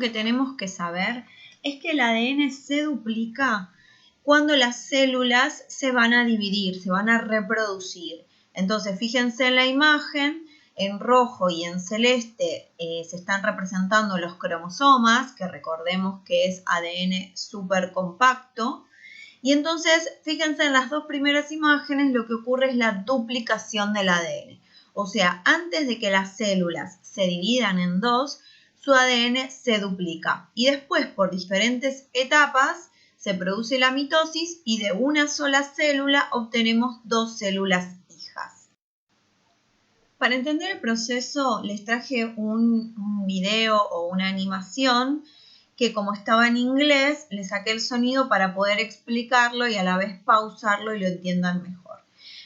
que tenemos que saber es que el ADN se duplica cuando las células se van a dividir, se van a reproducir. Entonces, fíjense en la imagen, en rojo y en celeste se están representando los cromosomas, que recordemos que es ADN súper compacto. Y entonces, fíjense en las dos primeras imágenes, lo que ocurre es la duplicación del ADN. O sea, antes de que las células se dividan en dos, su ADN se duplica. Y después, por diferentes etapas, se produce la mitosis y de una sola célula obtenemos dos células hijas. Para entender el proceso, les traje un video o una animación que, como estaba en inglés, le saqué el sonido para poder explicarlo y a la vez pausarlo y lo entiendan mejor.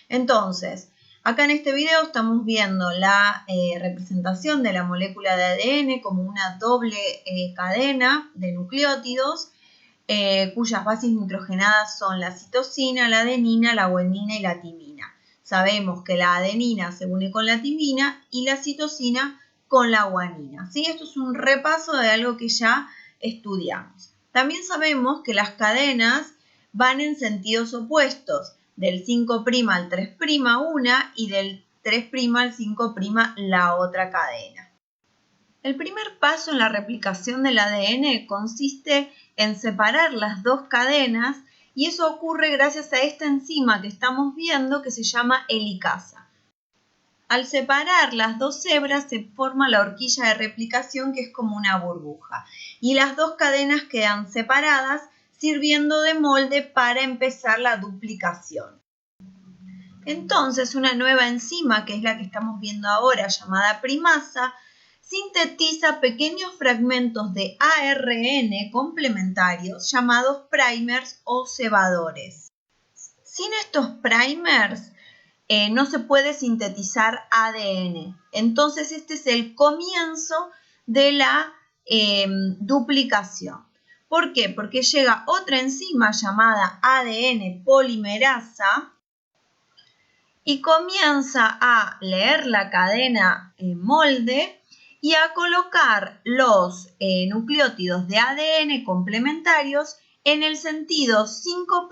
Entonces, acá en este video estamos viendo la representación de la molécula de ADN como una doble cadena de nucleótidos cuyas bases nitrogenadas son la citosina, la adenina, la guanina y la timina. Sabemos que la adenina se une con la timina y la citosina con la guanina. ¿Sí? Esto es un repaso de algo que ya estudiamos. También sabemos que las cadenas van en sentidos opuestos, del 5' al 3' una y del 3' al 5' la otra cadena. El primer paso en la replicación del ADN consiste en separar las dos cadenas y eso ocurre gracias a esta enzima que estamos viendo que se llama helicasa. Al separar las dos hebras se forma la horquilla de replicación que es como una burbuja y las dos cadenas quedan separadas sirviendo de molde para empezar la duplicación. Entonces una nueva enzima que es la que estamos viendo ahora llamada primasa sintetiza pequeños fragmentos de ARN complementarios llamados primers o cebadores. Sin estos primers no se puede sintetizar ADN. Entonces este es el comienzo de la duplicación. ¿Por qué? Porque llega otra enzima llamada ADN polimerasa y comienza a leer la cadena molde y a colocar los nucleótidos de ADN complementarios en el sentido 5',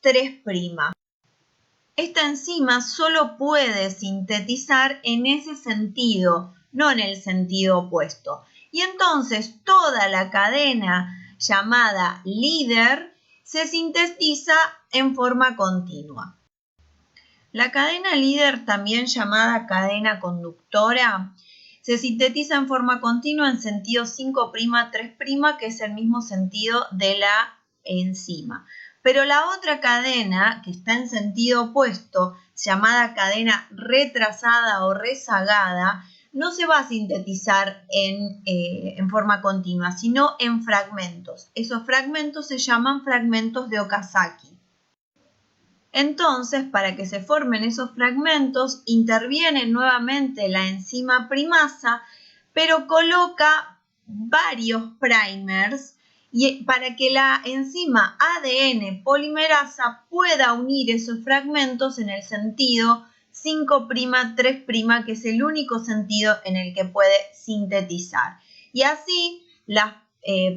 3'. Esta enzima solo puede sintetizar en ese sentido, no en el sentido opuesto. Y entonces toda la cadena llamada líder se sintetiza en forma continua. La cadena líder, también llamada cadena conductora, se sintetiza en forma continua en sentido 5', 3', que es el mismo sentido de la enzima. Pero la otra cadena, que está en sentido opuesto, llamada cadena retrasada o rezagada, no se va a sintetizar en forma continua, sino en fragmentos. Esos fragmentos se llaman fragmentos de Okazaki. Entonces, para que se formen esos fragmentos, interviene nuevamente la enzima primasa, pero coloca varios primers y para que la enzima ADN polimerasa pueda unir esos fragmentos en el sentido 5', 3', que es el único sentido en el que puede sintetizar. Y así las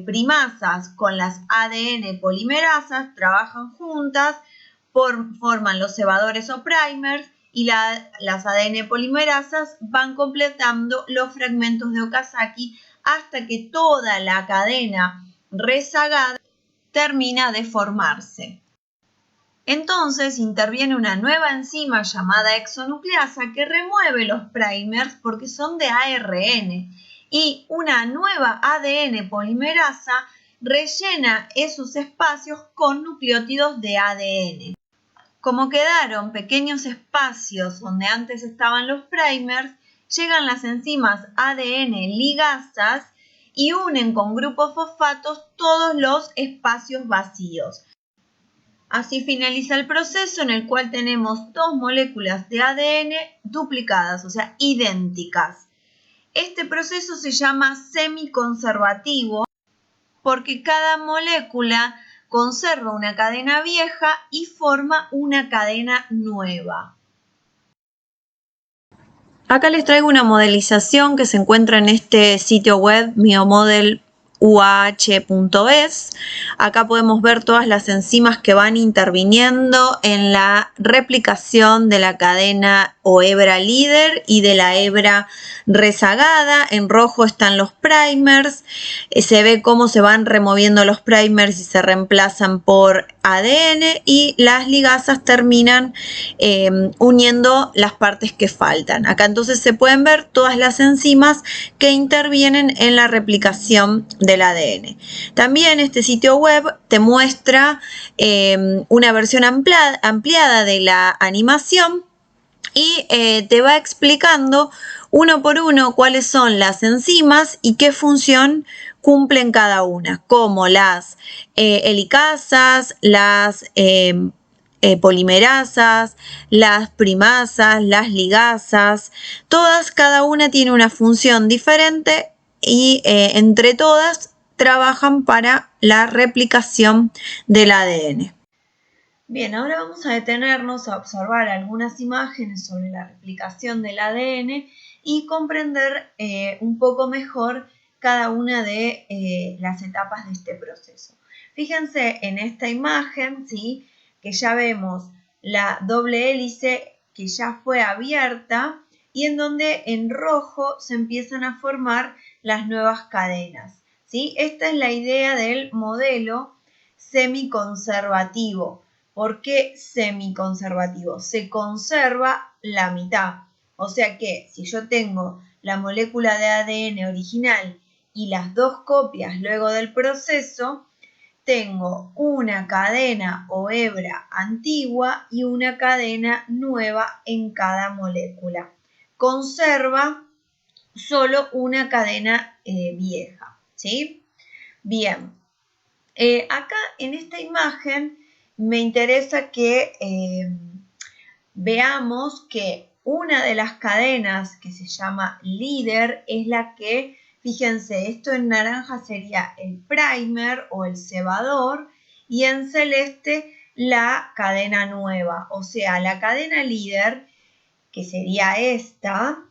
primasas con las ADN polimerasas trabajan juntas, forman los cebadores o primers y las ADN polimerasas van completando los fragmentos de Okazaki hasta que toda la cadena rezagada termina de formarse. Entonces interviene una nueva enzima llamada exonucleasa que remueve los primers porque son de ARN y una nueva ADN polimerasa rellena esos espacios con nucleótidos de ADN. Como quedaron pequeños espacios donde antes estaban los primers, llegan las enzimas ADN ligasas y unen con grupos fosfatos todos los espacios vacíos. Así finaliza el proceso en el cual tenemos dos moléculas de ADN duplicadas, o sea, idénticas. Este proceso se llama semiconservativo porque cada molécula conserva una cadena vieja y forma una cadena nueva. Acá les traigo una modelización que se encuentra en este sitio web miomodel.com UAH.es. Acá podemos ver todas las enzimas que van interviniendo en la replicación de la cadena o hebra líder y de la hebra rezagada. En rojo están los primers. Se ve cómo se van removiendo los primers y se reemplazan por ADN, y las ligasas terminan uniendo las partes que faltan. Acá entonces se pueden ver todas las enzimas que intervienen en la replicación del ADN. También este sitio web te muestra una versión ampliada de la animación y te va explicando uno por uno cuáles son las enzimas y qué función cumplen cada una, como las helicasas, las polimerasas, las primasas, las ligasas. Cada una tiene una función diferente y entre todas trabajan para la replicación del ADN. Bien, ahora vamos a detenernos a observar algunas imágenes sobre la replicación del ADN y comprender un poco mejor cada una de las etapas de este proceso. Fíjense en esta imagen, ¿sí?, que ya vemos la doble hélice que ya fue abierta y en donde en rojo se empiezan a formar las nuevas cadenas, ¿sí? Esta es la idea del modelo semiconservativo. ¿Por qué semiconservativo? Se conserva la mitad. O sea que si yo tengo la molécula de ADN original y las dos copias luego del proceso, tengo una cadena o hebra antigua y una cadena nueva en cada molécula. Conserva solo una cadena vieja, ¿sí? Bien, acá en esta imagen me interesa que veamos que una de las cadenas que se llama líder es la que, fíjense, esto en naranja sería el primer o el cebador y en celeste la cadena nueva. O sea, la cadena líder, que sería esta,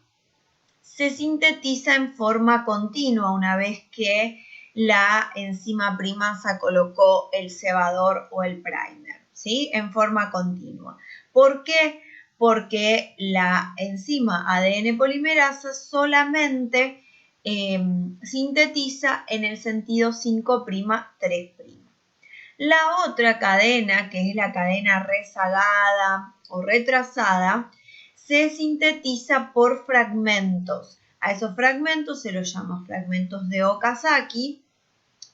se sintetiza en forma continua una vez que la enzima primasa colocó el cebador o el primer, ¿sí? En forma continua. ¿Por qué? Porque la enzima ADN polimerasa solamente sintetiza en el sentido 5', 3'. La otra cadena, que es la cadena rezagada o retrasada, se sintetiza por fragmentos. A esos fragmentos se los llama fragmentos de Okazaki.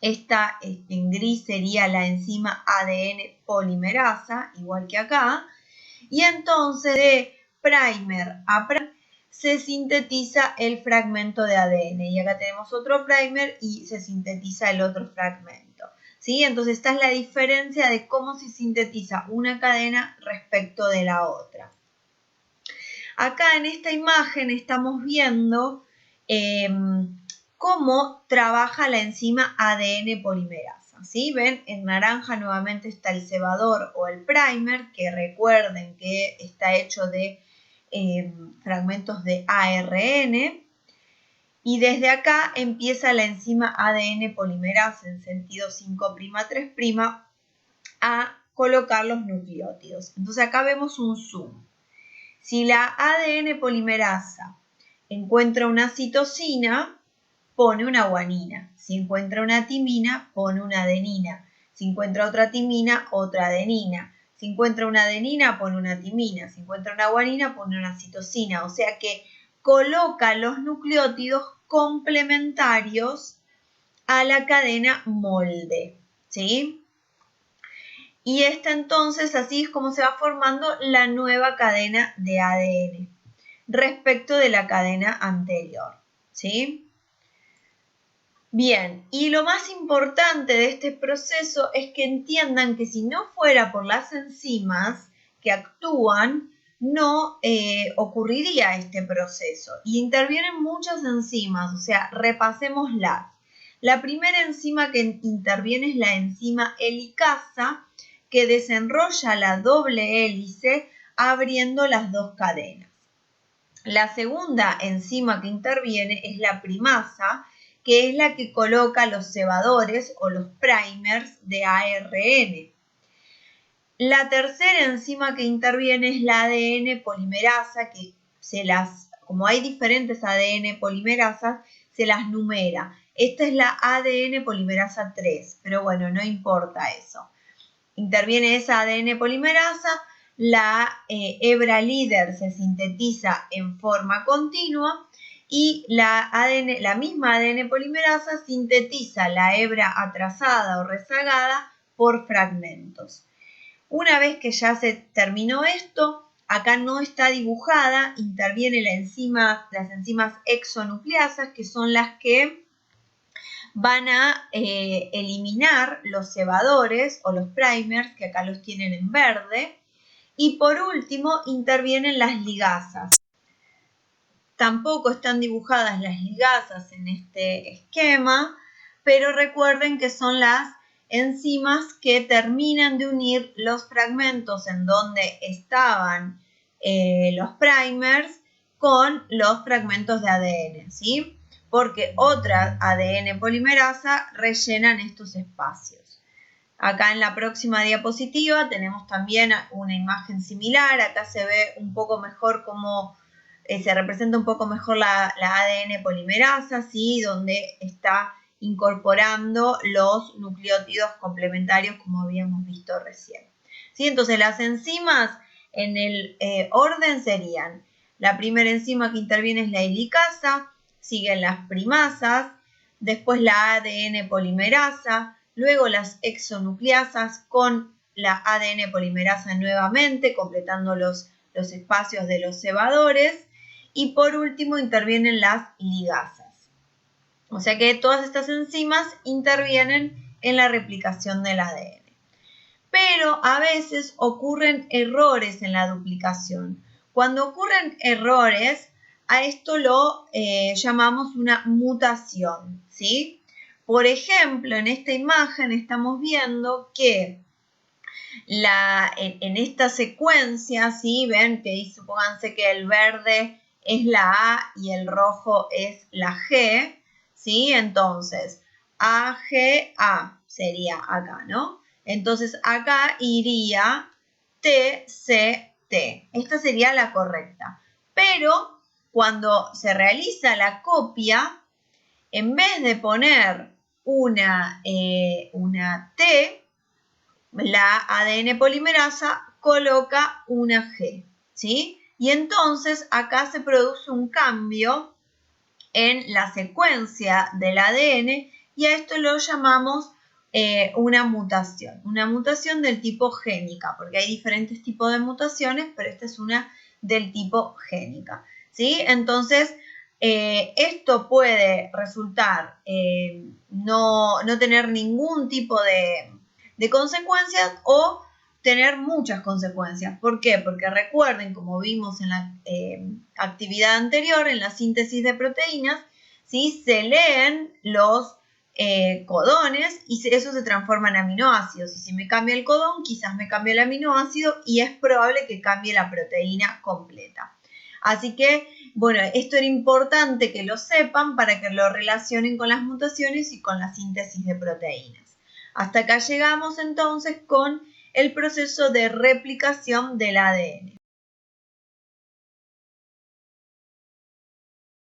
Esta en gris sería la enzima ADN polimerasa, igual que acá. Y entonces de primer a primer se sintetiza el fragmento de ADN. Y acá tenemos otro primer y se sintetiza el otro fragmento, ¿sí? Entonces esta es la diferencia de cómo se sintetiza una cadena respecto de la otra. Acá en esta imagen estamos viendo cómo trabaja la enzima ADN polimerasa, ¿sí? Ven, en naranja nuevamente está el cebador o el primer, que recuerden que está hecho de fragmentos de ARN. Y desde acá empieza la enzima ADN polimerasa en sentido 5', 3' a colocar los nucleótidos. Entonces acá vemos un zoom. Si la ADN polimerasa encuentra una citosina, pone una guanina. Si encuentra una timina, pone una adenina. Si encuentra otra timina, otra adenina. Si encuentra una adenina, pone una timina. Si encuentra una guanina, pone una citosina. O sea que coloca los nucleótidos complementarios a la cadena molde, ¿sí? Y esta entonces, así es como se va formando la nueva cadena de ADN respecto de la cadena anterior, ¿sí? Bien, y lo más importante de este proceso es que entiendan que si no fuera por las enzimas que actúan, no ocurriría este proceso. Y intervienen muchas enzimas, o sea, repasémoslas. La primera enzima que interviene es la enzima helicasa, que desenrolla la doble hélice abriendo las dos cadenas. La segunda enzima que interviene es la primasa, que es la que coloca los cebadores o los primers de ARN. La tercera enzima que interviene es la ADN polimerasa, que como hay diferentes ADN polimerasas, se las numera. Esta es la ADN polimerasa 3, pero bueno, no importa eso. Interviene esa ADN polimerasa, la hebra líder se sintetiza en forma continua y la misma ADN polimerasa sintetiza la hebra atrasada o rezagada por fragmentos. Una vez que ya se terminó esto, acá no está dibujada, interviene las enzimas exonucleasas, que son las que van a eliminar los cebadores o los primers, que acá los tienen en verde. Y por último, intervienen las ligasas. Tampoco están dibujadas las ligasas en este esquema, pero recuerden que son las enzimas que terminan de unir los fragmentos en donde estaban los primers con los fragmentos de ADN, ¿sí? Porque otras ADN polimerasa rellenan estos espacios. Acá en la próxima diapositiva tenemos también una imagen similar. Acá se ve un poco mejor cómo se representa un poco mejor la ADN polimerasa, ¿sí? Donde está incorporando los nucleótidos complementarios como habíamos visto recién. ¿Sí? Entonces las enzimas en el orden serían: la primera enzima que interviene es la helicasa, siguen las primasas, después la ADN polimerasa, luego las exonucleasas con la ADN polimerasa nuevamente, completando los espacios de los cebadores, y por último intervienen las ligasas. O sea que todas estas enzimas intervienen en la replicación del ADN. Pero a veces ocurren errores en la duplicación. Cuando ocurren errores, a esto lo llamamos una mutación, ¿sí? Por ejemplo, en esta imagen estamos viendo que en esta secuencia, ¿sí? Ven que supónganse que el verde es la A y el rojo es la G, ¿sí? Entonces, AGA sería acá, ¿no? Entonces, acá iría TCT. Esta sería la correcta. Pero cuando se realiza la copia, en vez de poner una T, la ADN polimerasa coloca una G, ¿sí? Y entonces acá se produce un cambio en la secuencia del ADN y a esto lo llamamos una mutación del tipo génica, porque hay diferentes tipos de mutaciones, pero esta es una del tipo génica, ¿sí? Entonces, esto puede resultar no tener ningún tipo de consecuencias o tener muchas consecuencias. ¿Por qué? Porque recuerden, como vimos en la actividad anterior, en la síntesis de proteínas, ¿sí? Se leen los codones y eso se transforma en aminoácidos. Y si me cambia el codón, quizás me cambie el aminoácido y es probable que cambie la proteína completa. Así que, bueno, esto era importante que lo sepan para que lo relacionen con las mutaciones y con la síntesis de proteínas. Hasta acá llegamos entonces con el proceso de replicación del ADN.